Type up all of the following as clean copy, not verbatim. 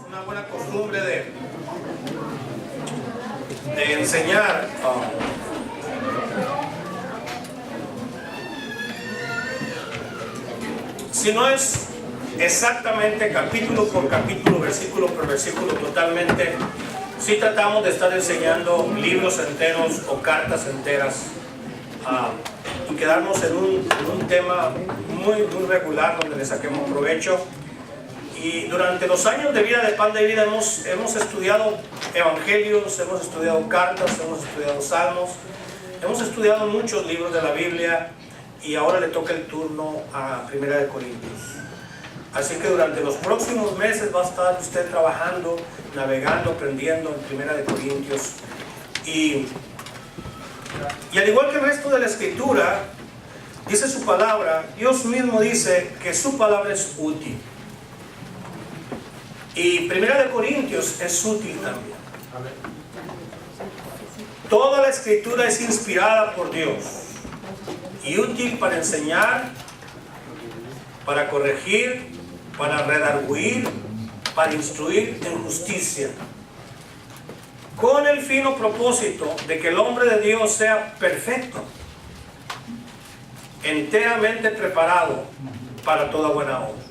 Una buena costumbre de enseñar. Si no es exactamente capítulo por capítulo, versículo por versículo totalmente, sí tratamos de estar enseñando libros enteros o cartas enteras y quedarnos en un tema muy regular donde le saquemos provecho. Y durante los años de vida de Pan de Vida hemos estudiado evangelios, hemos estudiado cartas, hemos estudiado salmos, hemos estudiado muchos libros de la Biblia, y ahora le toca el turno a Primera de Corintios. Así que durante los próximos meses va a estar usted trabajando, navegando, aprendiendo en Primera de Corintios. Y al igual que el resto de la Escritura, dice su palabra, Dios mismo dice que su palabra es útil. Y Primera de Corintios es útil también. Toda la Escritura es inspirada por Dios y útil para enseñar, para corregir, para redarguir, para instruir en justicia, con el fino propósito de que el hombre de Dios sea perfecto, enteramente preparado para toda buena obra.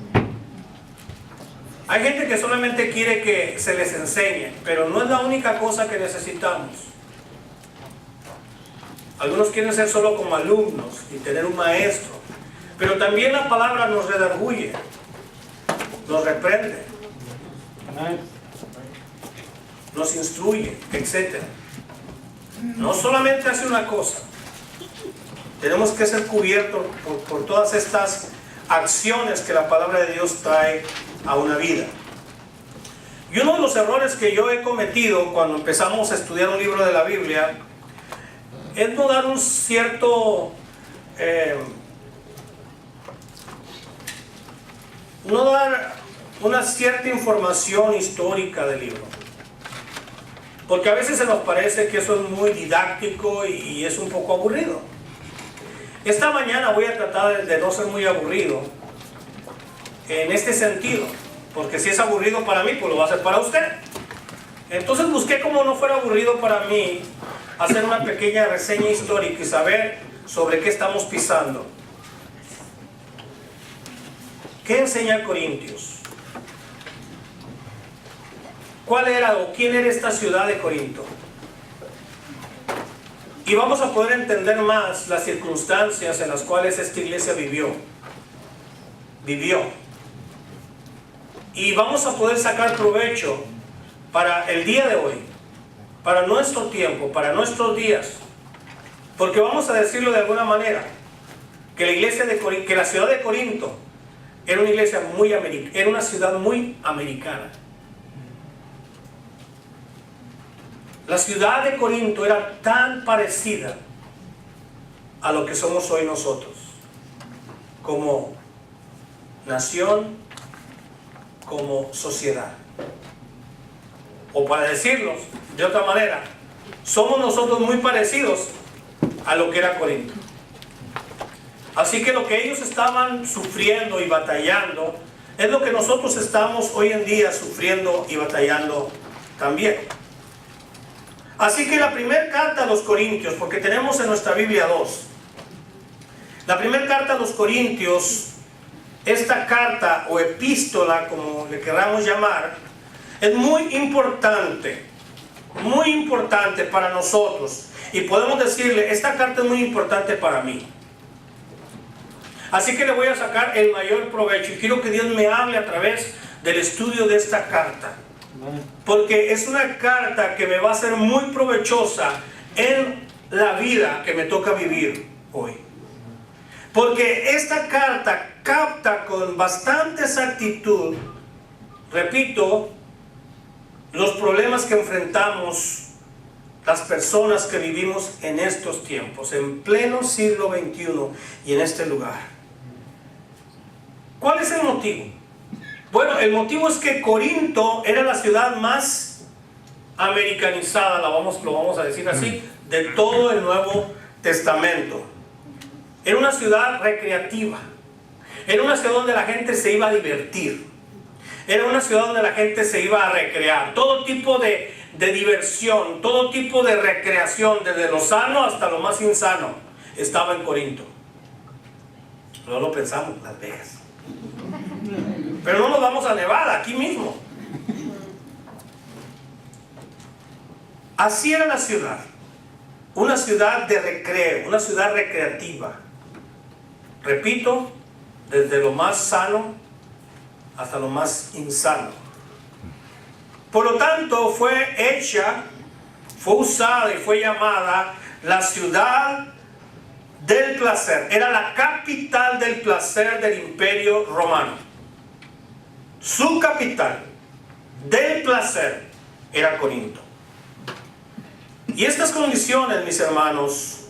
Hay gente que solamente quiere que se les enseñe, pero no es la única cosa que necesitamos. Algunos quieren ser solo como alumnos y tener un maestro, pero también la palabra nos redarguye, nos reprende, nos instruye, etc. No solamente hace una cosa, tenemos que ser cubiertos por todas estas acciones que la palabra de Dios trae a una vida. Y uno de los errores que yo he cometido cuando empezamos a estudiar un libro de la Biblia es no dar un cierto no dar una cierta información histórica del libro, porque a veces se nos parece que eso es muy didáctico y es un poco aburrido. Esta mañana voy a tratar de no ser muy aburrido en este sentido, porque si es aburrido para mí, pues lo va a ser para usted. Entonces busqué, como no fuera aburrido para mí, hacer una pequeña reseña histórica y saber sobre qué estamos pisando. ¿Qué enseña Corintios? ¿Cuál era o quién era esta ciudad de Corinto? Y vamos a poder entender más las circunstancias en las cuales esta iglesia vivió. Y vamos a poder sacar provecho para el día de hoy, para nuestro tiempo, para nuestros días. Porque vamos a decirlo de alguna manera, que la iglesia de Corinto, que la ciudad de Corinto era una iglesia muy americana, era una ciudad muy americana. La ciudad de Corinto era tan parecida a lo que somos hoy nosotros, como nación, como sociedad. O para decirlo de otra manera, somos nosotros muy parecidos a lo que era Corinto. Así que lo que ellos estaban sufriendo y batallando es lo que nosotros estamos hoy en día sufriendo y batallando también. Así que la primera carta a los Corintios, porque tenemos en nuestra Biblia dos. La primera carta a los Corintios, esta carta o epístola, como le queramos llamar, es muy importante para nosotros. Y podemos decirle, esta carta es muy importante para mí. Así que le voy a sacar el mayor provecho y quiero que Dios me hable a través del estudio de esta carta. Porque es una carta que me va a ser muy provechosa en la vida que me toca vivir hoy. Porque esta carta capta con bastante exactitud, repito, los problemas que enfrentamos las personas que vivimos en estos tiempos, en pleno siglo XXI y en este lugar. ¿Cuál es el motivo? Bueno, el motivo es que Corinto era la ciudad más americanizada, lo vamos a decir así, de todo el Nuevo Testamento. Era una ciudad recreativa. Era una ciudad donde la gente se iba a divertir. Era una ciudad donde la gente se iba a recrear. Todo tipo de diversión, todo tipo de recreación, desde lo sano hasta lo más insano, estaba en Corinto. No lo pensamos, Las Vegas. Pero no nos vamos a Nevada, aquí mismo. Así era la ciudad. Una ciudad de recreo, una ciudad recreativa. Repito, desde lo más sano hasta lo más insano. Por lo tanto, fue usada y fue llamada la ciudad del placer. Era la capital del placer del Imperio Romano. Su capital del placer era Corinto. Y estas condiciones, mis hermanos,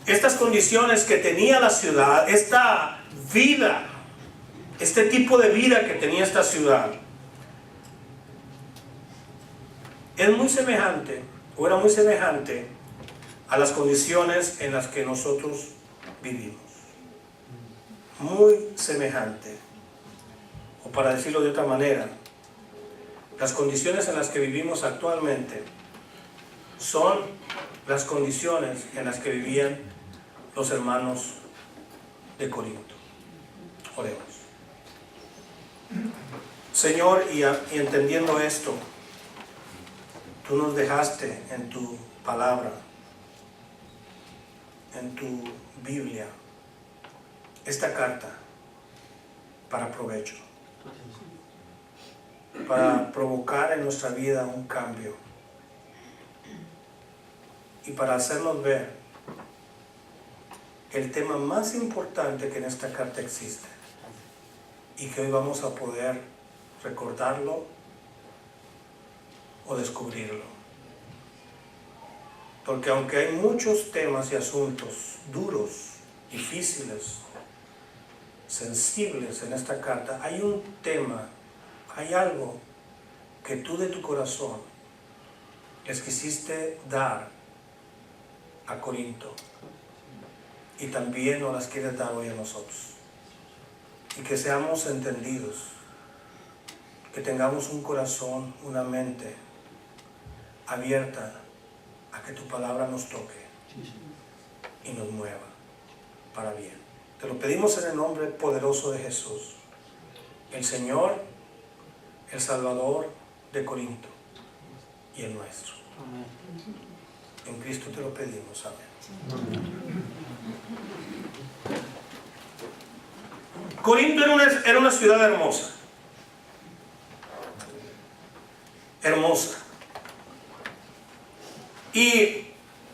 estas condiciones que tenía la ciudad, esta vida, este tipo de vida que tenía esta ciudad, es muy semejante, o era muy semejante, a las condiciones en las que nosotros vivimos. Muy semejante. O para decirlo de otra manera, las condiciones en las que vivimos actualmente son las condiciones en las que vivían los hermanos de Corinto. Oremos. Señor, y entendiendo esto, tú nos dejaste en tu palabra, en tu Biblia, esta carta para provecho, para provocar en nuestra vida un cambio y para hacernos ver el tema más importante que en esta carta existe y que hoy vamos a poder recordarlo o descubrirlo. Porque aunque hay muchos temas y asuntos duros, difíciles, sensibles en esta carta, hay un tema, hay algo que tú de tu corazón les quisiste dar a Corinto y también nos las quieres dar hoy a nosotros. Y que seamos entendidos, que tengamos un corazón, una mente abierta a que tu palabra nos toque y nos mueva para bien. Te lo pedimos en el nombre poderoso de Jesús, el Señor, el Salvador de Corinto y el nuestro. En Cristo te lo pedimos. Amén. Corinto era una ciudad hermosa. Hermosa. Y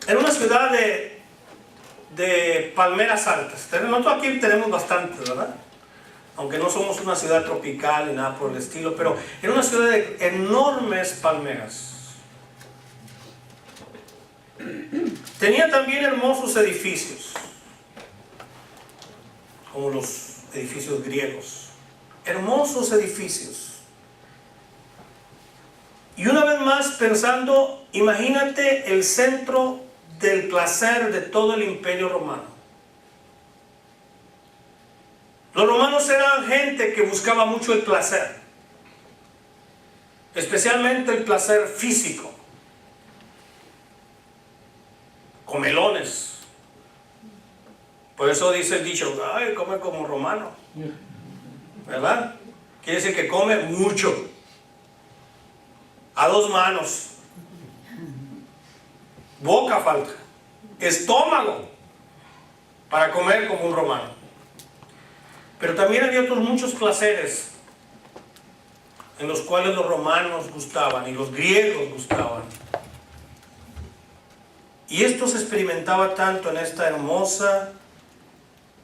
era una ciudad de palmeras altas. Nosotros aquí tenemos bastantes, ¿verdad? Aunque no somos una ciudad tropical ni nada por el estilo, pero era una ciudad de enormes palmeras. Tenía también hermosos edificios, como los edificios griegos. Hermosos edificios. Y una vez más pensando, imagínate el centro del placer de todo el Imperio Romano. Los romanos eran gente que buscaba mucho el placer, especialmente el placer físico. Comelones. Por eso dice el dicho, ay, come como romano, ¿verdad? Quiere decir que come mucho, a dos manos, boca falta, estómago para comer como un romano. Pero también había otros muchos placeres en los cuales los romanos gustaban y los griegos gustaban. Y esto se experimentaba tanto en esta hermosa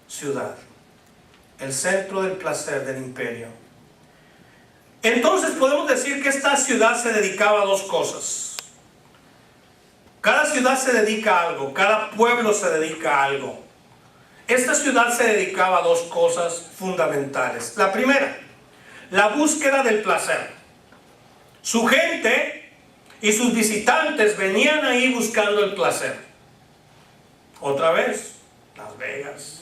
ciudad, el centro del placer del imperio. Entonces podemos decir que esta ciudad se dedicaba a dos cosas. Cada ciudad se dedica a algo, cada pueblo se dedica a algo. Esta ciudad se dedicaba a dos cosas fundamentales. La primera, la búsqueda del placer. Su gente y sus visitantes venían ahí buscando el placer. Otra vez, Las Vegas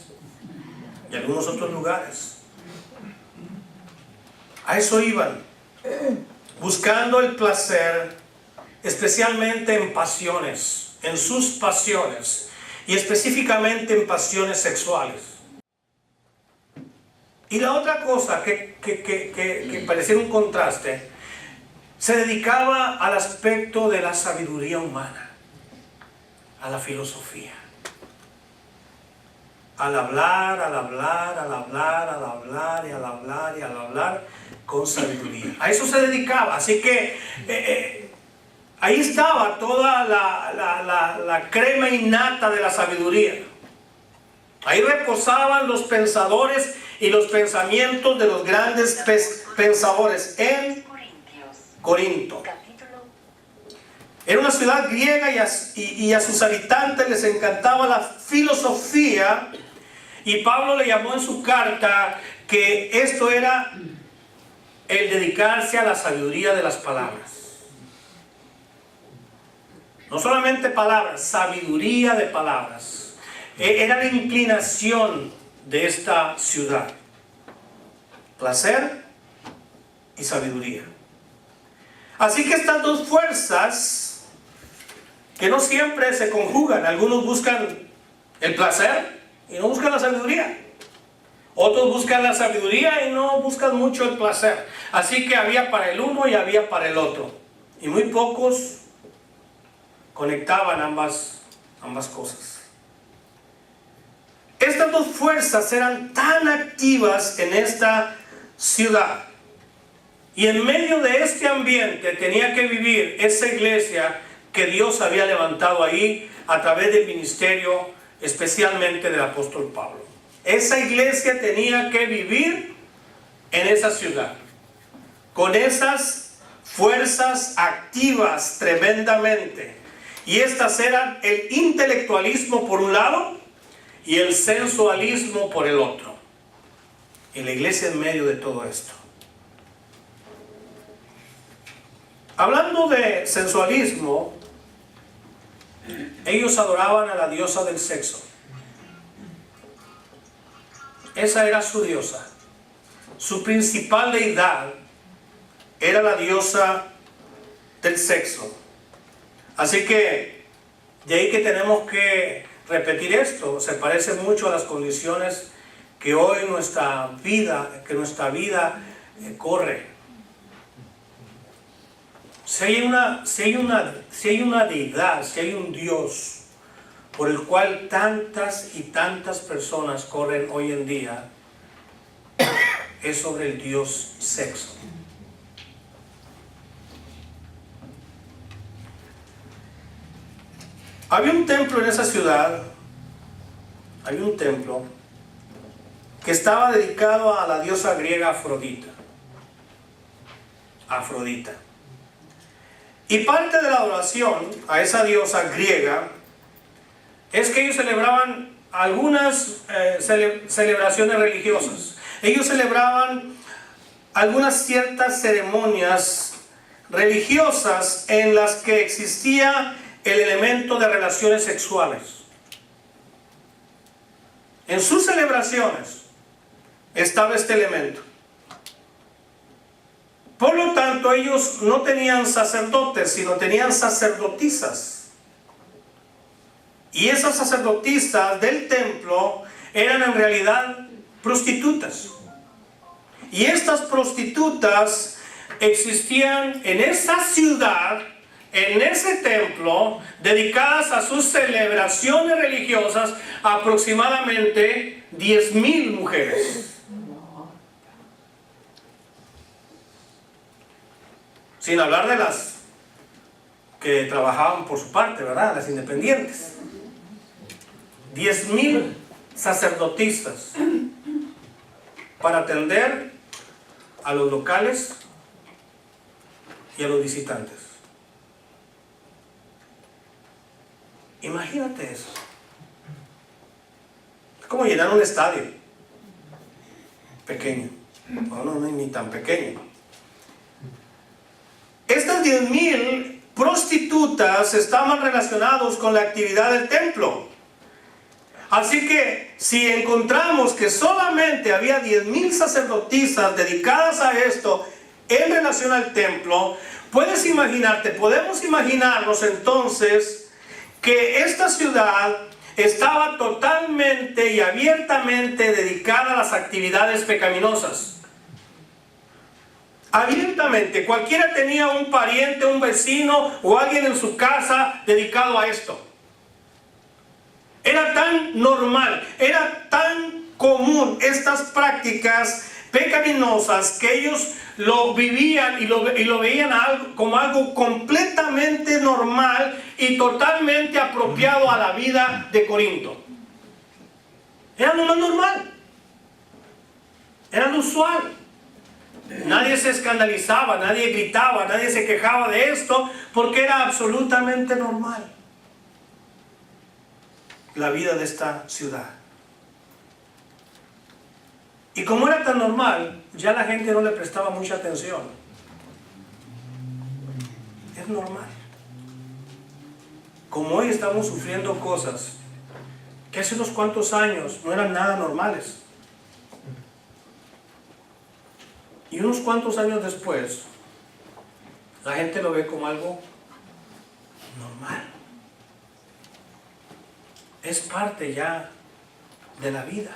y algunos otros lugares. A eso iban, buscando el placer, especialmente en pasiones, en sus pasiones, y específicamente en pasiones sexuales. Y la otra cosa que parecía un contraste, se dedicaba al aspecto de la sabiduría humana, a la filosofía. Al hablar, al hablar, al hablar, al hablar, y al hablar, y al hablar con sabiduría. A eso se dedicaba. Así que ahí estaba toda la crema innata de la sabiduría. Ahí reposaban los pensadores y los pensamientos de los grandes pensadores en Corinto. Era una ciudad griega y a sus habitantes les encantaba la filosofía, y Pablo le llamó en su carta que esto era el dedicarse a la sabiduría de las palabras. No solamente palabras, sabiduría de palabras. Era la inclinación de esta ciudad. Placer y sabiduría. Así que estas dos fuerzas, que no siempre se conjugan, algunos buscan el placer y no buscan la sabiduría. Otros buscan la sabiduría y no buscan mucho el placer. Así que había para el uno y había para el otro. Y muy pocos conectaban ambas cosas. Estas dos fuerzas eran tan activas en esta ciudad. Y en medio de este ambiente tenía que vivir esa iglesia que Dios había levantado ahí a través del ministerio, especialmente del apóstol Pablo. Esa iglesia tenía que vivir en esa ciudad, con esas fuerzas activas tremendamente. Y estas eran el intelectualismo por un lado y el sensualismo por el otro. Y la iglesia en medio de todo esto. Hablando de sensualismo, ellos adoraban a la diosa del sexo. Esa era su diosa. Su principal deidad era la diosa del sexo. Así que de ahí que tenemos que repetir esto. Se parece mucho a las condiciones que hoy nuestra vida corre. Si hay una deidad, si hay un Dios por el cual tantas y tantas personas corren hoy en día, es sobre el Dios sexo. Había un templo en esa ciudad, que estaba dedicado a la diosa griega Afrodita. Y parte de la adoración a esa diosa griega es que ellos celebraban algunas celebraciones religiosas. Ellos celebraban algunas ciertas ceremonias religiosas en las que existía el elemento de relaciones sexuales. En sus celebraciones estaba este elemento. Por lo tanto, ellos no tenían sacerdotes, sino tenían sacerdotisas. Y esas sacerdotisas del templo eran en realidad prostitutas. Y estas prostitutas existían en esa ciudad, en ese templo, dedicadas a sus celebraciones religiosas, aproximadamente 10,000 mujeres. Sin hablar de las que trabajaban por su parte, ¿verdad? Las independientes. 10,000 sacerdotisas para atender a los locales y a los visitantes. Imagínate eso. Es como llenar un estadio pequeño. No, ni tan pequeño. Estas 10,000 prostitutas estaban relacionados con la actividad del templo. Así que si encontramos que solamente había 10,000 sacerdotisas dedicadas a esto en relación al templo, puedes imaginarte, podemos imaginarnos entonces que esta ciudad estaba totalmente y abiertamente dedicada a las actividades pecaminosas. Abiertamente, cualquiera tenía un pariente, un vecino o alguien en su casa dedicado a esto. Era tan normal, era tan común estas prácticas pecaminosas que ellos lo vivían y lo veían como algo completamente normal y totalmente apropiado a la vida de Corinto. Era lo más normal, era lo usual. Nadie se escandalizaba, nadie gritaba, nadie se quejaba de esto porque era absolutamente normal la vida de esta ciudad. Y como era tan normal, ya la gente no le prestaba mucha atención. Es normal. Como hoy estamos sufriendo cosas que hace unos cuantos años no eran nada normales. Y unos cuantos años después, la gente lo ve como algo normal. Es parte ya de la vida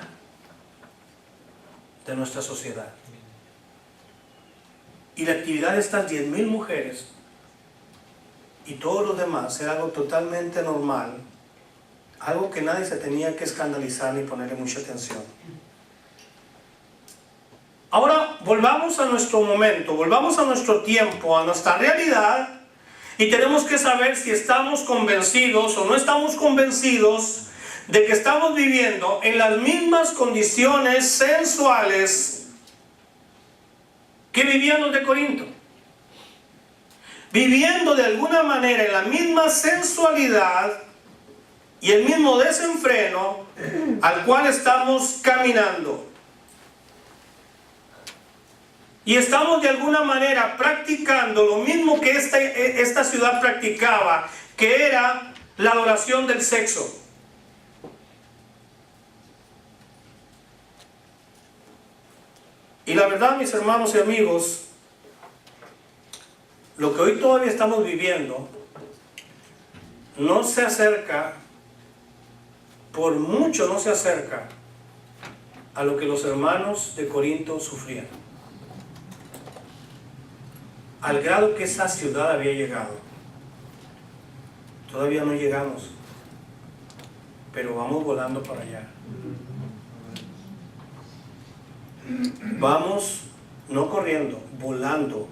de nuestra sociedad. Y la actividad de estas 10,000 mujeres y todos los demás era algo totalmente normal, algo que nadie se tenía que escandalizar ni ponerle mucha atención. Ahora volvamos a nuestro momento, volvamos a nuestro tiempo, a nuestra realidad, y tenemos que saber si estamos convencidos o no estamos convencidos de que estamos viviendo en las mismas condiciones sensuales que vivían los de Corinto. Viviendo de alguna manera en la misma sensualidad y el mismo desenfreno al cual estamos caminando. Y estamos de alguna manera practicando lo mismo que esta ciudad practicaba, que era la adoración del sexo. Y la verdad, mis hermanos y amigos, lo que hoy todavía estamos viviendo no se acerca, por mucho no se acerca a lo que los hermanos de Corinto sufrían. Al grado que esa ciudad había llegado. Todavía no llegamos, pero vamos volando para allá. Vamos, no corriendo, volando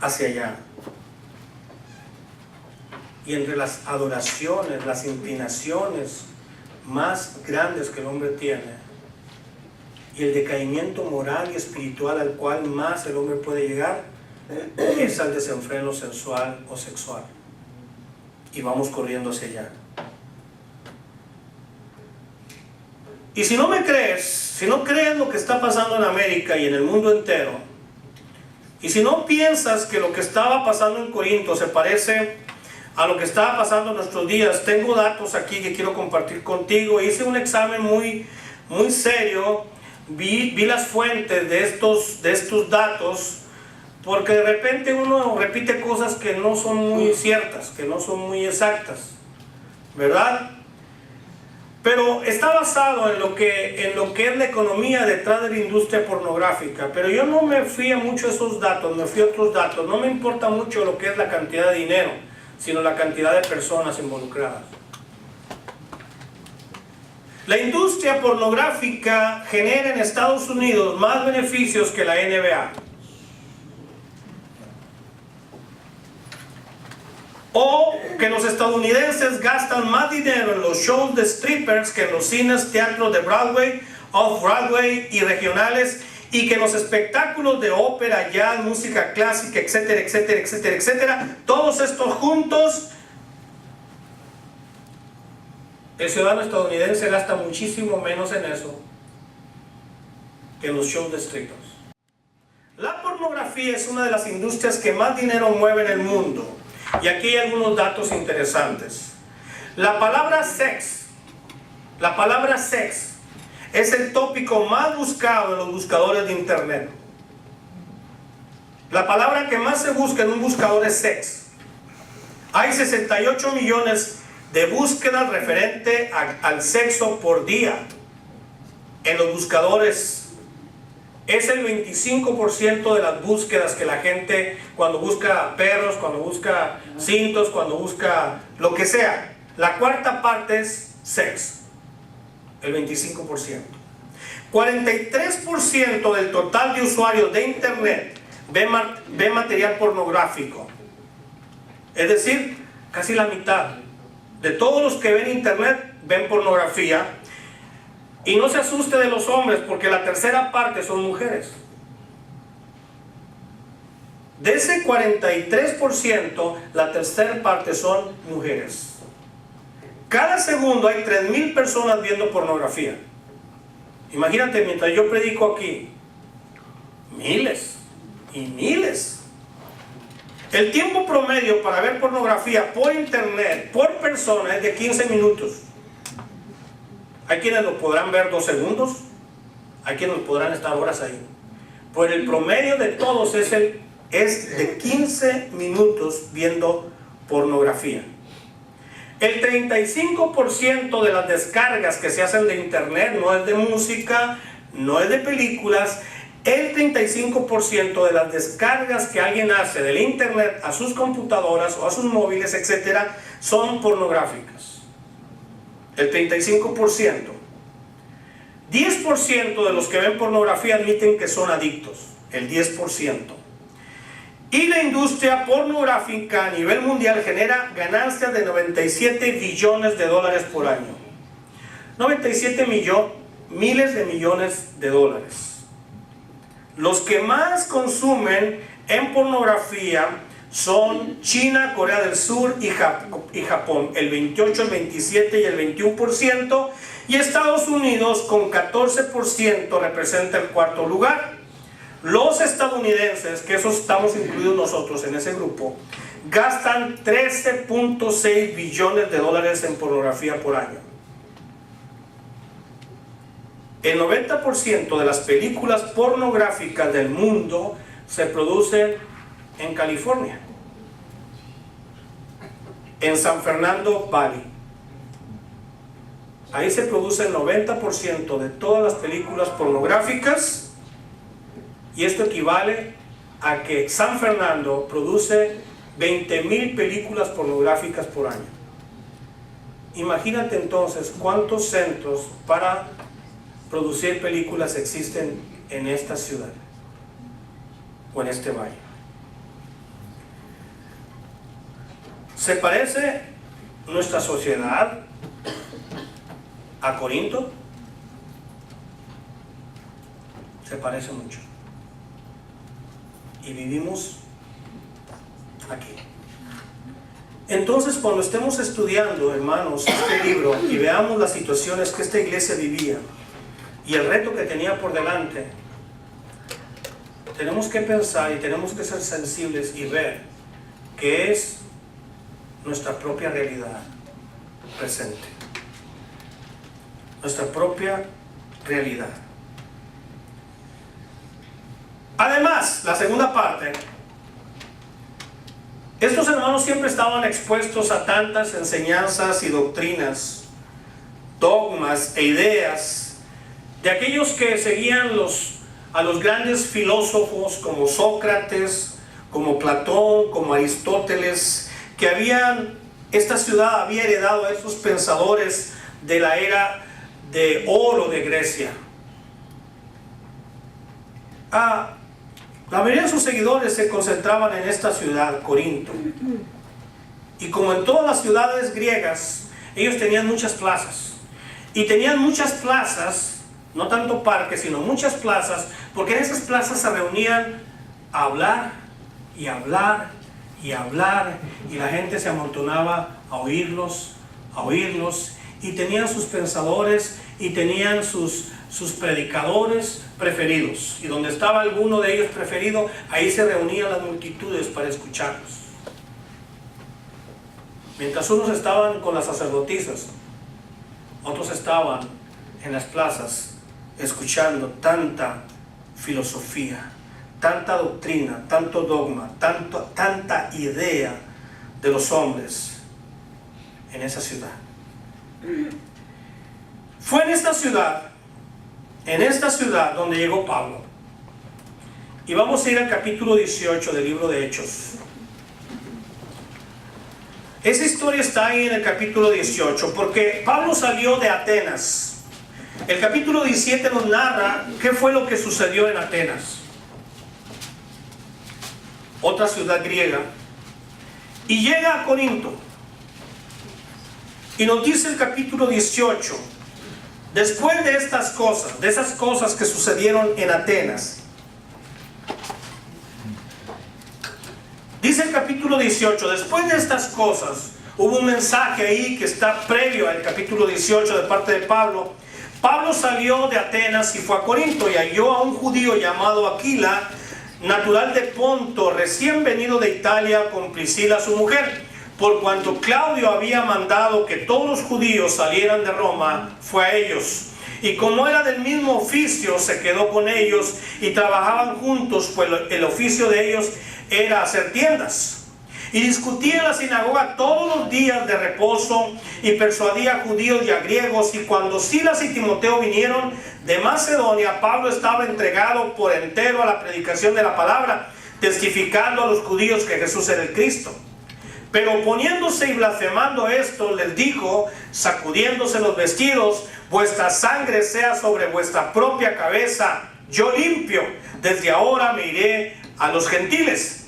hacia allá. Y entre las adoraciones, las inclinaciones más grandes que el hombre tiene, y el decaimiento moral y espiritual al cual más el hombre puede llegar, es al desenfreno sensual o sexual. Y vamos corriendo hacia allá. Y si no me crees, si no crees lo que está pasando en América y en el mundo entero, y si no piensas que lo que estaba pasando en Corinto se parece a lo que estaba pasando en nuestros días, tengo datos aquí que quiero compartir contigo. Hice un examen muy serio, vi las fuentes de estos datos, porque de repente uno repite cosas que no son muy ciertas, que no son muy exactas, ¿verdad? Pero está basado en lo que es la economía detrás de la industria pornográfica. Pero yo no me fui a mucho esos datos, me fui a otros datos. No me importa mucho lo que es la cantidad de dinero, sino la cantidad de personas involucradas. La industria pornográfica genera en Estados Unidos más beneficios que la NBA. O que los estadounidenses gastan más dinero en los shows de strippers que en los cines, teatros de Broadway, Off-Broadway y regionales, y que en los espectáculos de ópera, jazz, música clásica, etcétera, etcétera, etcétera, etcétera. Todos estos juntos, el ciudadano estadounidense gasta muchísimo menos en eso que en los shows de strippers. La pornografía es una de las industrias que más dinero mueve en el mundo. Y aquí hay algunos datos interesantes. La palabra sex La palabra sex es el tópico más buscado en los buscadores de internet. La palabra que más se busca en un buscador es sex. Hay 68 millones de búsquedas referente al sexo por día en los buscadores. Es el 25% de las búsquedas que la gente, cuando busca perros, cuando busca cintos, cuando busca lo que sea, la cuarta parte es sex, el 25%. 43% del total de usuarios de internet ve material pornográfico. Es decir, casi la mitad de todos los que ven internet ven pornografía. Y no se asuste de los hombres, porque la tercera parte son mujeres. De ese 43%, la tercera parte son mujeres. Cada segundo hay 3,000 personas viendo pornografía. Imagínate, mientras yo predico aquí, miles y miles. El tiempo promedio para ver pornografía por internet, por persona, es de 15 minutos. Hay quienes lo podrán ver 2 segundos, hay quienes podrán estar horas ahí. Pero el promedio de todos es de 15 minutos viendo pornografía. El 35% de las descargas que se hacen de internet no es de música, no es de películas. El 35% de las descargas que alguien hace del internet a sus computadoras o a sus móviles, etcétera, son pornográficas. El 35%. 10% de los que ven pornografía admiten que son adictos. El 10%. Y la industria pornográfica a nivel mundial genera ganancias de 97 billones de dólares por año. 97 miles de millones de dólares. Los que más consumen en pornografía son China, Corea del Sur y Japón, el 28, el 27 y el 21%, y Estados Unidos con 14% representa el cuarto lugar. Los estadounidenses, que esos estamos incluidos nosotros en ese grupo, gastan 13.6 billones de dólares en pornografía por año. El 90% de las películas pornográficas del mundo se producen en California, en San Fernando Valley. Ahí se produce el 90% de todas las películas pornográficas, y esto equivale a que San Fernando produce 20,000 películas pornográficas por año. Imagínate entonces cuántos centros para producir películas existen en esta ciudad o en este valle. ¿Se parece nuestra sociedad a Corinto? Se parece mucho. Y vivimos aquí. Entonces, cuando estemos estudiando, hermanos, este libro y veamos las situaciones que esta iglesia vivía y el reto que tenía por delante, tenemos que pensar y tenemos que ser sensibles y ver que es nuestra propia realidad presente, nuestra propia realidad. Además, la segunda parte, estos hermanos siempre estaban expuestos a tantas enseñanzas y doctrinas, dogmas e ideas de aquellos que seguían a los grandes filósofos como Sócrates, como Platón, como Aristóteles, que esta ciudad había heredado a esos pensadores de la era de oro de Grecia. La mayoría de sus seguidores se concentraban en esta ciudad, Corinto. Y como en todas las ciudades griegas, ellos tenían muchas plazas. Y tenían muchas plazas, no tanto parques, sino muchas plazas, porque en esas plazas se reunían a hablar y hablar y hablar, y la gente se amontonaba a oírlos, y tenían sus pensadores y tenían sus predicadores preferidos, y donde estaba alguno de ellos preferido, ahí se reunían las multitudes para escucharlos. Mientras unos estaban con las sacerdotisas Otros estaban en las plazas escuchando tanta filosofía, tanta doctrina, tanto dogma, tanta idea de los hombres en esa ciudad. Fue en esta ciudad donde llegó Pablo. Y vamos a ir al capítulo 18 del libro de Hechos. Esa historia está ahí en el capítulo 18 porque Pablo salió de Atenas. El capítulo 17 nos narra qué fue lo que sucedió en Atenas, otra ciudad griega, y llega a Corinto. Y nos dice el capítulo 18, después de estas cosas, de esas cosas que sucedieron en Atenas, dice el capítulo 18, después de estas cosas, hubo un mensaje ahí que está previo al capítulo 18 de parte de Pablo. Pablo salió de Atenas y fue a Corinto y halló a un judío llamado Aquila, natural de Ponto, recién venido de Italia, con Priscila su mujer. Por cuanto Claudio había mandado que todos los judíos salieran de Roma, fue a ellos. Y como era del mismo oficio, se quedó con ellos y trabajaban juntos, pues el oficio de ellos era hacer tiendas. Y discutía en la sinagoga todos los días de reposo y persuadía a judíos y a griegos. Y cuando Silas y Timoteo vinieron de Macedonia, Pablo estaba entregado por entero a la predicación de la palabra, testificando a los judíos que Jesús era el Cristo. Pero poniéndose y blasfemando esto, les dijo, sacudiéndose los vestidos, vuestra sangre sea sobre vuestra propia cabeza, yo limpio, desde ahora me iré a los gentiles.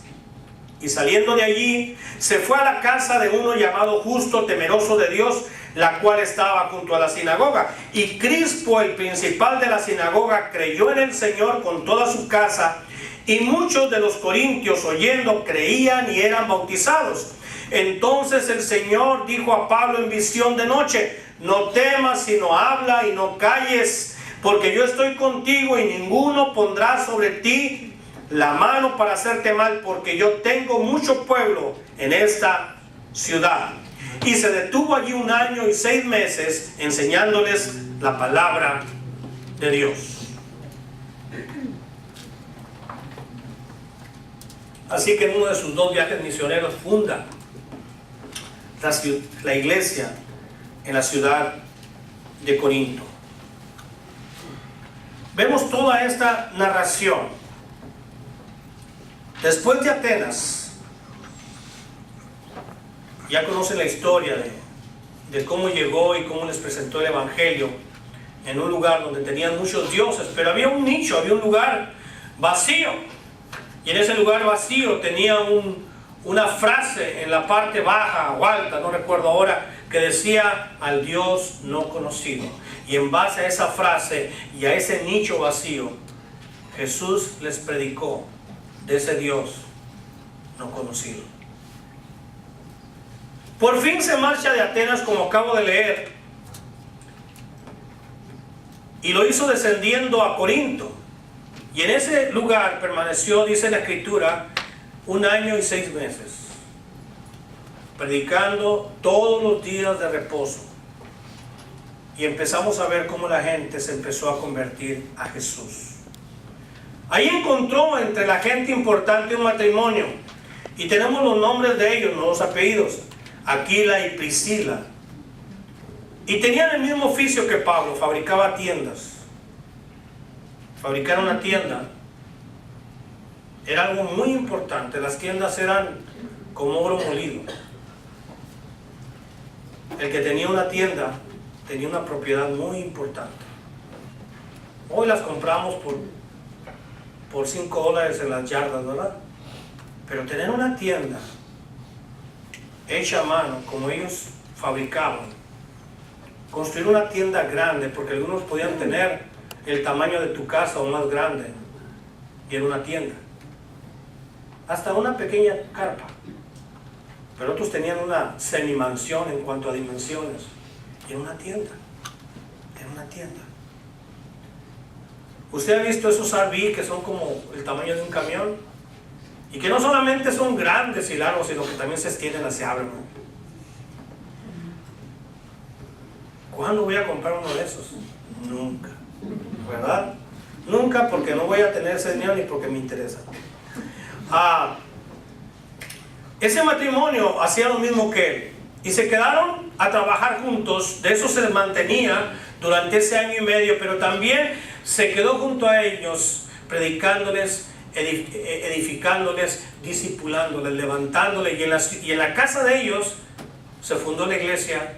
Y saliendo de allí, se fue a la casa de uno llamado Justo, temeroso de Dios, la cual estaba junto a la sinagoga. Y Crispo, el principal de la sinagoga, creyó en el Señor con toda su casa, y muchos de los corintios, oyendo, creían y eran bautizados. Entonces el Señor dijo a Pablo en visión de noche, no temas, sino habla y no calles, porque yo estoy contigo y ninguno pondrá sobre ti la mano para hacerte mal, porque yo tengo mucho pueblo en esta ciudad. Y se detuvo allí 1 año y 6 meses enseñándoles la palabra de Dios. Así que en uno de sus 2 viajes misioneros funda la iglesia en la ciudad de Corinto. Vemos toda esta narración. Después de Atenas, ya conocen la historia de cómo llegó y cómo les presentó el evangelio en un lugar donde tenían muchos dioses, pero había un nicho, había un lugar vacío, y en ese lugar vacío tenía una frase en la parte baja o alta, no recuerdo ahora, que decía al Dios no conocido. Y en base a esa frase y a ese nicho vacío, Jesús les predicó de ese Dios no conocido. Por fin se marcha de Atenas, como acabo de leer, y lo hizo descendiendo a Corinto, y en ese lugar permaneció, dice la Escritura, 1 año y 6 meses, predicando todos los días de reposo. Y empezamos a ver cómo la gente se empezó a convertir a Jesús. Ahí encontró entre la gente importante un matrimonio, y tenemos los nombres de ellos, no los apellidos, Aquila y Priscila, y tenían el mismo oficio que Pablo, fabricaba tiendas. Fabricar una tienda era algo muy importante. Las tiendas eran como oro molido. El que tenía una tienda tenía una propiedad muy importante. Hoy las compramos por $5 en las yardas, ¿verdad? Pero tener una tienda hecha a mano, como ellos fabricaban, construir una tienda grande, porque algunos podían tener el tamaño de tu casa o más grande, y era una tienda, hasta una pequeña carpa, pero otros tenían una semimansión en cuanto a dimensiones, y era una tienda. ¿Usted ha visto esos RV que son como el tamaño de un camión? Y que no solamente son grandes y largos, sino que también se extienden hacia abren. ¿Cuándo voy a comprar uno de esos? Nunca, ¿verdad? Nunca, porque no voy a tener ese dinero ni porque me interesa. Ese matrimonio hacía lo mismo que él y se quedaron a trabajar juntos. De eso se les mantenía durante ese año y medio, pero también se quedó junto a ellos predicándoles, edificándoles, discipulándoles, levantándoles, y en la casa de ellos se fundó la iglesia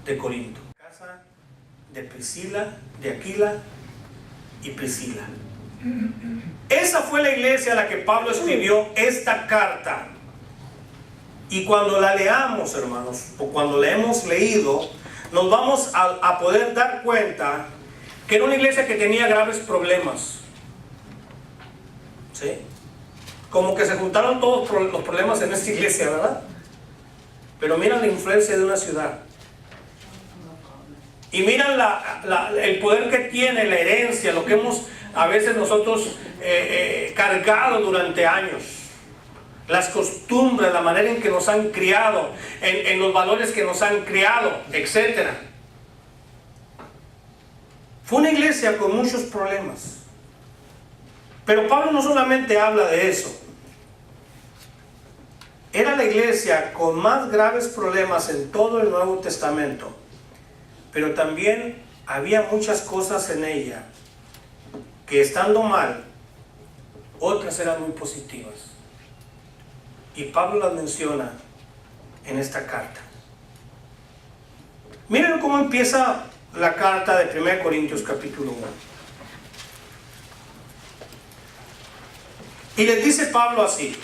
de Corinto, casa de Priscila, de Aquila y Priscila. Esa fue la iglesia a la que Pablo escribió esta carta. Y cuando la leamos, hermanos, o cuando la hemos leído, nos vamos a poder dar cuenta que era una iglesia que tenía graves problemas. ¿Sí? Como que se juntaron todos los problemas en esta iglesia, ¿verdad? Pero miran la influencia de una ciudad. Y miran el poder que tiene, la herencia, lo que hemos a veces nosotros cargado durante años. Las costumbres, la manera en que nos han criado, en los valores que nos han criado, etc. Fue una iglesia con muchos problemas. Pero Pablo no solamente habla de eso. Era la iglesia con más graves problemas en todo el Nuevo Testamento. Pero también había muchas cosas en ella que, estando mal, otras eran muy positivas. Y Pablo las menciona en esta carta. Miren cómo empieza la carta de 1 Corintios capítulo 1. Y les dice Pablo así: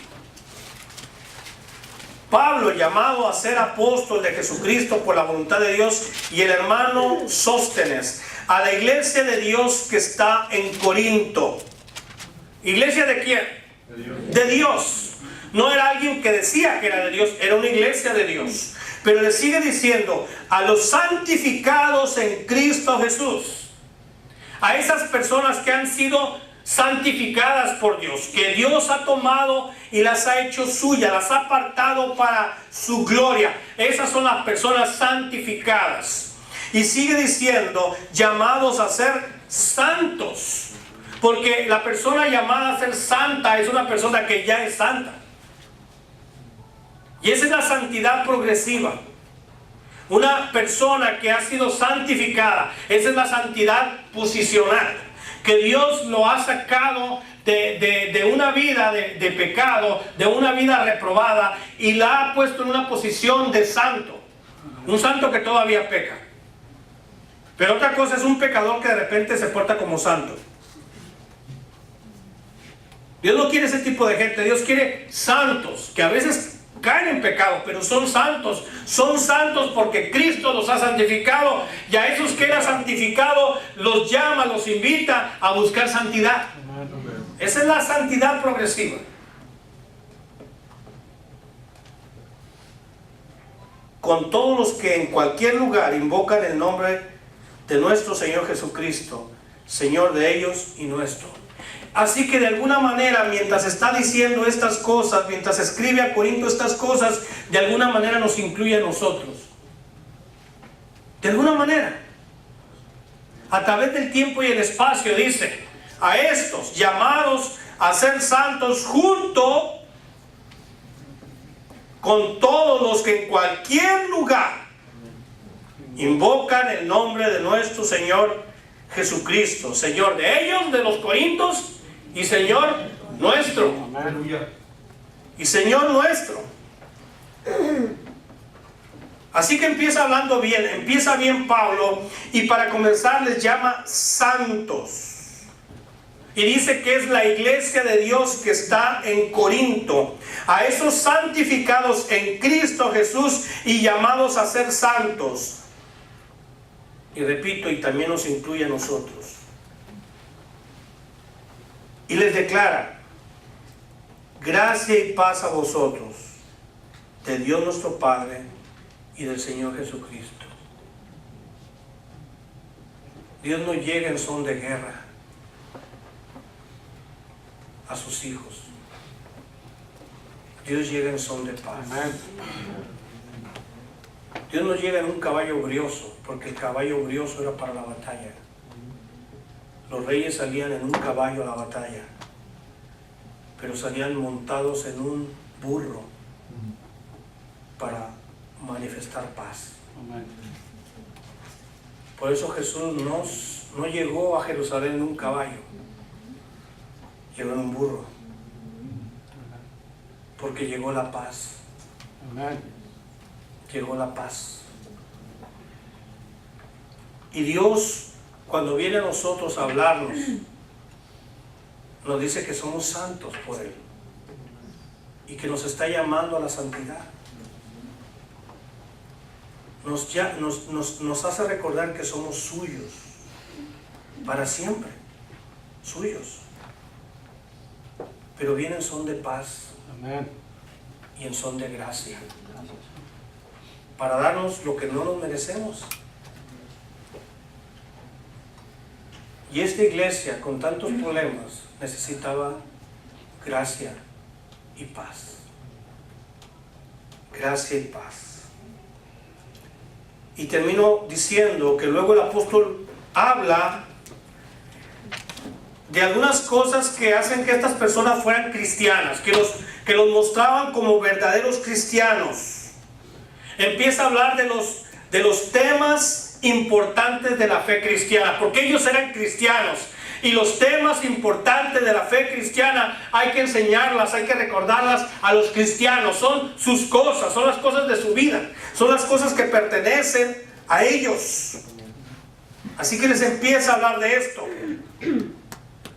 Pablo, llamado a ser apóstol de Jesucristo por la voluntad de Dios, y el hermano Sóstenes, a la iglesia de Dios que está en Corinto. ¿Iglesia de quién? De Dios. De Dios. No era alguien que decía que era de Dios, era una iglesia de Dios. Pero le sigue diciendo: a los santificados en Cristo Jesús. A esas personas que han sido santificadas por Dios, que Dios ha tomado y las ha hecho suyas, las ha apartado para su gloria. Esas son las personas santificadas. Y sigue diciendo: llamados a ser santos. Porque la persona llamada a ser santa es una persona que ya es santa. Y esa es la santidad progresiva. Una persona que ha sido santificada, esa es la santidad posicional. Que Dios lo ha sacado de una vida de pecado, de una vida reprobada, y la ha puesto en una posición de santo. Un santo que todavía peca. Pero otra cosa es un pecador que de repente se porta como santo. Dios no quiere ese tipo de gente. Dios quiere santos que a veces caen en pecado, pero son santos. Son santos porque Cristo los ha santificado, y a esos que Él ha santificado los llama, los invita a buscar santidad. Esa es la santidad progresiva. Con todos los que en cualquier lugar invocan el nombre de nuestro Señor Jesucristo, Señor de ellos y nuestro. Así que de alguna manera, mientras está diciendo estas cosas, mientras escribe a Corinto estas cosas, de alguna manera nos incluye a nosotros. De alguna manera. A través del tiempo y el espacio dice: a estos llamados a ser santos junto con todos los que en cualquier lugar invocan el nombre de nuestro Señor Jesucristo, Señor de ellos, de los corintios, y Señor nuestro. Y Señor nuestro. Así que empieza hablando bien, empieza bien Pablo, y para comenzar les llama santos. Y dice que es la iglesia de Dios que está en Corinto. A esos santificados en Cristo Jesús y llamados a ser santos. Y repito, y también nos incluye a nosotros. Y les declara: gracia y paz a vosotros, de Dios nuestro Padre y del Señor Jesucristo. Dios no llega en son de guerra a sus hijos. Dios llega en son de paz. Amén. Dios no llega en un caballo brioso, porque el caballo brioso era para la batalla. Los reyes salían en un caballo a la batalla, pero salían montados en un burro para manifestar paz. Por eso Jesús no llegó a Jerusalén en un caballo, llegó en un burro, porque llegó la paz. Llegó la paz. Y Dios, cuando viene a nosotros a hablarnos, nos dice que somos santos por Él y que nos está llamando a la santidad. Nos hace recordar que somos suyos para siempre, suyos, pero viene en son de paz. Amén. Y en son de gracia, para darnos lo que no nos merecemos. Y esta iglesia, con tantos problemas, necesitaba gracia y paz. Gracia y paz. Y termino diciendo que luego el apóstol habla de algunas cosas que hacen que estas personas fueran cristianas, que los mostraban como verdaderos cristianos. Empieza a hablar de los temas importantes de la fe cristiana, porque ellos eran cristianos. Y los temas importantes de la fe cristiana hay que enseñarlas, hay que recordarlas a los cristianos. Son sus cosas, son las cosas de su vida, son las cosas que pertenecen a ellos. Así que les empieza a hablar de esto.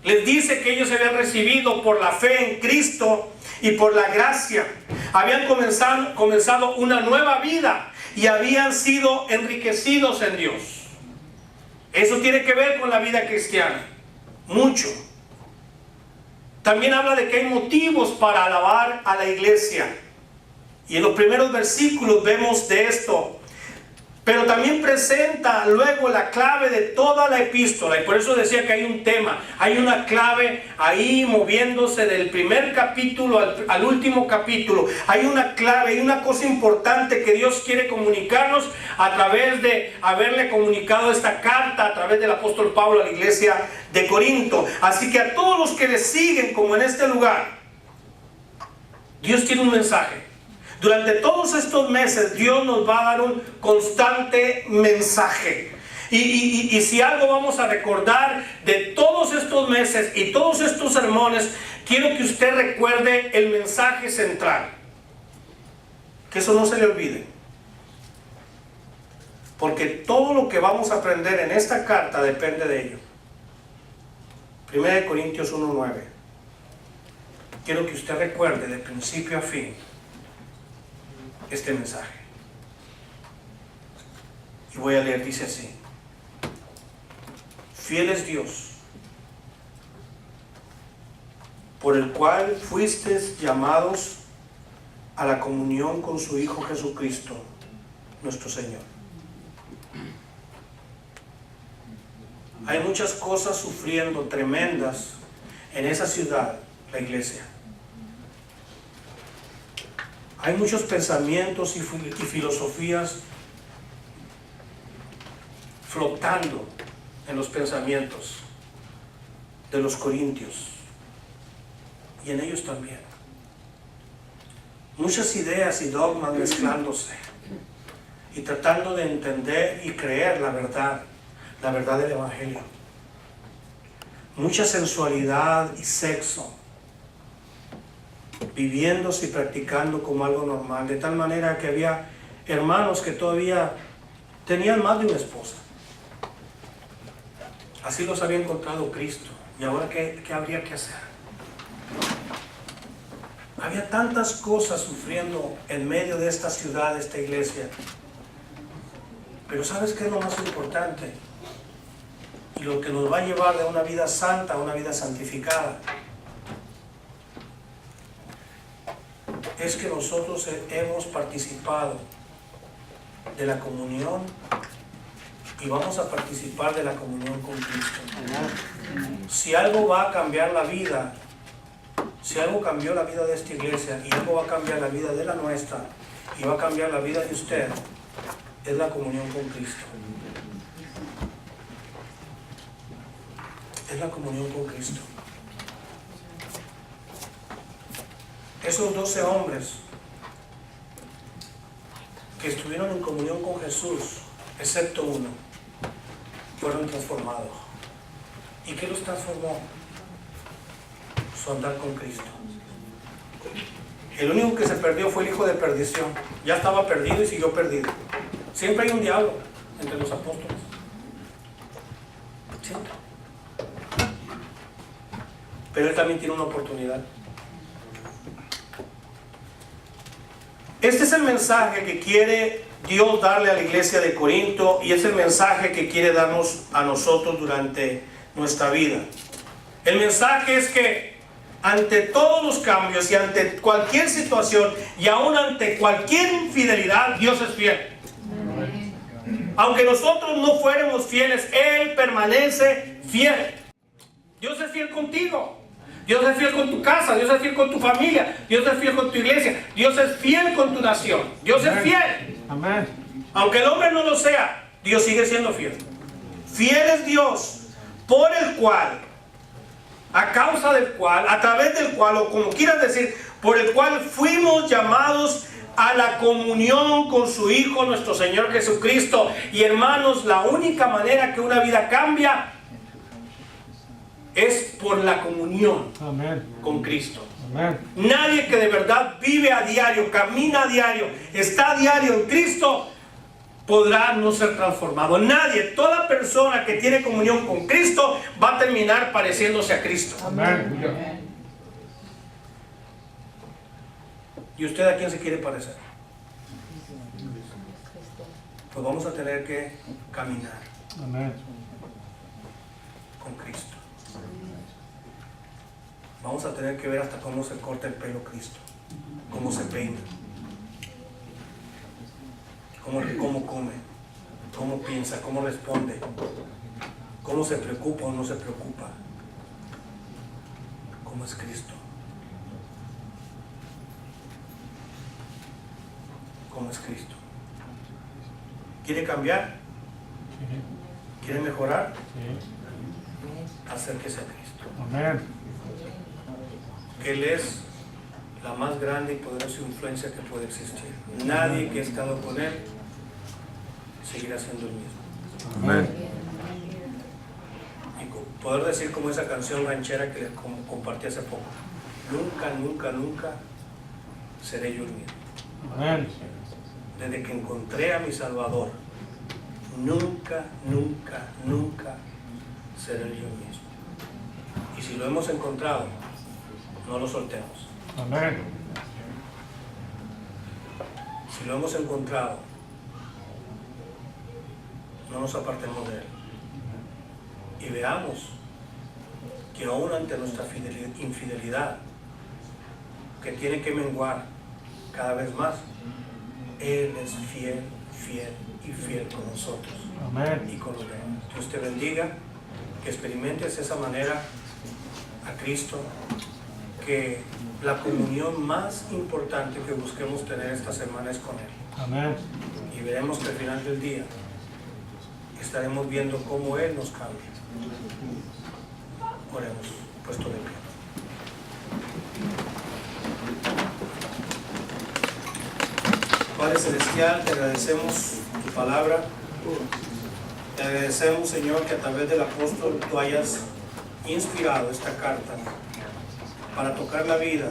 Les dice que ellos habían recibido por la fe en Cristo y por la gracia. Habían comenzado una nueva vida y habían sido enriquecidos en Dios. Eso tiene que ver con la vida cristiana. Mucho. También habla de que hay motivos para alabar a la iglesia. Y en los primeros versículos vemos de esto. Pero también presenta luego la clave de toda la epístola. Y por eso decía que hay un tema, hay una clave ahí moviéndose del primer capítulo al último capítulo. Hay una clave, hay una cosa importante que Dios quiere comunicarnos a través de haberle comunicado esta carta a través del apóstol Pablo a la iglesia de Corinto. Así que a todos los que le siguen, como en este lugar, Dios tiene un mensaje. Durante todos estos meses Dios nos va a dar un constante mensaje. Y si algo vamos a recordar de todos estos meses y todos estos sermones, quiero que usted recuerde el mensaje central. Que eso no se le olvide. Porque todo lo que vamos a aprender en esta carta depende de ello. 1 Corintios 1:9. Quiero que usted recuerde de principio a fin este mensaje. Y voy a leer, dice así: fiel es Dios, por el cual fuisteis llamados a la comunión con su Hijo Jesucristo, nuestro Señor. Hay muchas cosas sufriendo tremendas en esa ciudad, la iglesia. Hay muchos pensamientos y filosofías flotando en los pensamientos de los corintios y en ellos también. Muchas ideas y dogmas mezclándose y tratando de entender y creer la verdad del Evangelio. Mucha sensualidad y sexo viviéndose y practicando como algo normal, de tal manera que había hermanos que todavía tenían más de una esposa. Así los había encontrado Cristo. ¿Y ahora qué habría que hacer? Había tantas cosas sufriendo en medio de esta ciudad, de esta iglesia. Pero ¿sabes qué es lo más importante? Y lo que nos va a llevar de una vida santa a una vida santificada, es que nosotros hemos participado de la comunión y vamos a participar de la comunión con Cristo. Si algo va a cambiar la vida, si algo cambió la vida de esta iglesia y algo va a cambiar la vida de la nuestra y va a cambiar la vida de usted, es la comunión con Cristo. Es la comunión con Cristo. Esos 12 hombres que estuvieron en comunión con Jesús, excepto uno, fueron transformados. ¿Y qué los transformó? Su andar con Cristo. El único que se perdió fue el hijo de perdición. Ya estaba perdido y siguió perdido. Siempre hay un diálogo entre los apóstoles. Siempre. Pero él también tiene una oportunidad. Este es el mensaje que quiere Dios darle a la iglesia de Corinto, y es el mensaje que quiere darnos a nosotros durante nuestra vida. El mensaje es que ante todos los cambios y ante cualquier situación y aún ante cualquier infidelidad, Dios es fiel. Aunque nosotros no fuéramos fieles, Él permanece fiel. Dios es fiel contigo. Dios es fiel con tu casa. Dios es fiel con tu familia. Dios es fiel con tu iglesia. Dios es fiel con tu nación. Dios es fiel. Amén. Aunque el hombre no lo sea, Dios sigue siendo fiel. Fiel es Dios, por el cual, a causa del cual, a través del cual, o como quieras decir, por el cual fuimos llamados a la comunión con su Hijo, nuestro Señor Jesucristo. Y hermanos, la única manera que una vida cambia es por la comunión con Cristo. Amén. Nadie que de verdad vive a diario, camina a diario, está a diario en Cristo, podrá no ser transformado. Nadie, toda persona que tiene comunión con Cristo va a terminar pareciéndose a Cristo. Amén. ¿Y usted a quién se quiere parecer? Pues vamos a tener que caminar Amén. con Cristo. Vamos a tener que ver hasta cómo se corta el pelo Cristo, cómo se peina, cómo come, cómo piensa, cómo responde, cómo se preocupa o no se preocupa, cómo es Cristo, cómo es Cristo. ¿Quiere cambiar? ¿Quiere mejorar? Acérquese a Cristo. Amén. Él es la más grande y poderosa influencia que puede existir. Nadie que ha estado con Él seguirá siendo el mismo. Amén. Y poder decir como esa canción ranchera que les compartí hace poco: nunca, nunca, nunca seré yo el mismo. Amén. Desde que encontré a mi Salvador, nunca, nunca, nunca seré yo mismo. Y si lo hemos encontrado, no lo soltemos. Amén. Si lo hemos encontrado, no nos apartemos de Él. Y veamos que aún ante nuestra infidelidad, que tiene que menguar cada vez más, Él es fiel, fiel y fiel con nosotros. Amén. Y con los demás. Dios te bendiga, que experimentes esa manera a Cristo, que la comunión más importante que busquemos tener esta semana es con Él. Amén. Y veremos que al final del día estaremos viendo cómo Él nos cambia. Oremos, puesto de pie. Padre Celestial, te agradecemos tu palabra. Te agradecemos, Señor, que a través del apóstol tú hayas inspirado esta carta para tocar la vida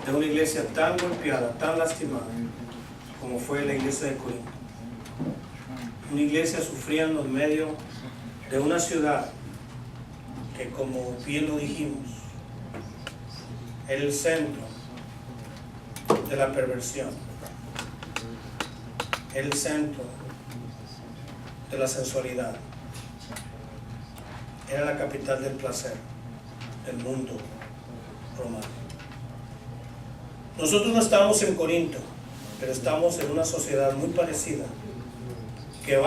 de una iglesia tan golpeada, tan lastimada como fue la iglesia de Corinto. Una iglesia sufriendo en medio de una ciudad que, como bien lo dijimos, era el centro de la perversión, era el centro de la sensualidad, era la capital del placer del mundo romano. Nosotros no estamos en Corinto, pero estamos en una sociedad muy parecida, que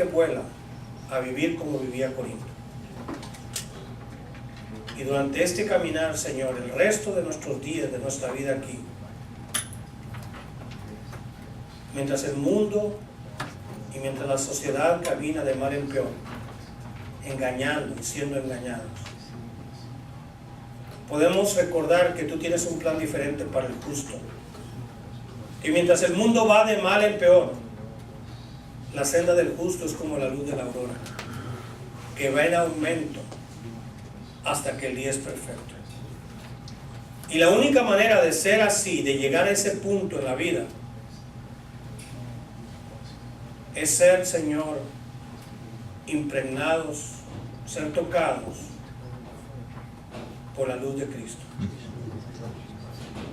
vuela a vivir como vivía Corinto. Y durante este caminar, Señor, el resto de nuestros días, de nuestra vida aquí, Mientras el mundo y mientras la sociedad camina de mal en peor, engañando y siendo engañados, podemos recordar que tú tienes un plan diferente para el justo. Y mientras el mundo va de mal en peor, la senda del justo es como la luz de la aurora, que va en aumento hasta que el día es perfecto. Y la única manera de ser así, de llegar a ese punto en la vida, es ser, Señor, impregnados, ser tocados por la luz de Cristo.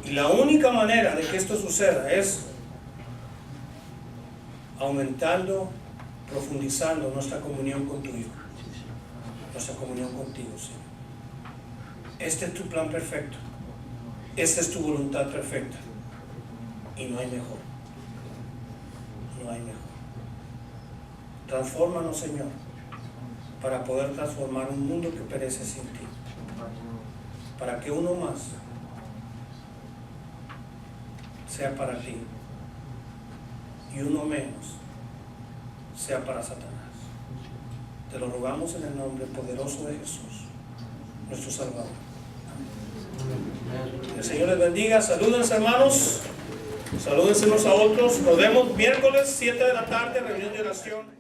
Y la única manera de que esto suceda es aumentando, profundizando nuestra comunión con tu Hijo, nuestra comunión contigo, Señor. Este es tu plan perfecto, esta es tu voluntad perfecta, y no hay mejor, no hay mejor. Transfórmanos, Señor, para poder transformar un mundo que perece sin ti, para que uno más sea para ti y uno menos sea para Satanás. Te lo rogamos en el nombre poderoso de Jesús, nuestro Salvador. El Señor les bendiga. Salúdense, hermanos. Salúdense unos a otros. Nos vemos miércoles 7 de la tarde, reunión de oración.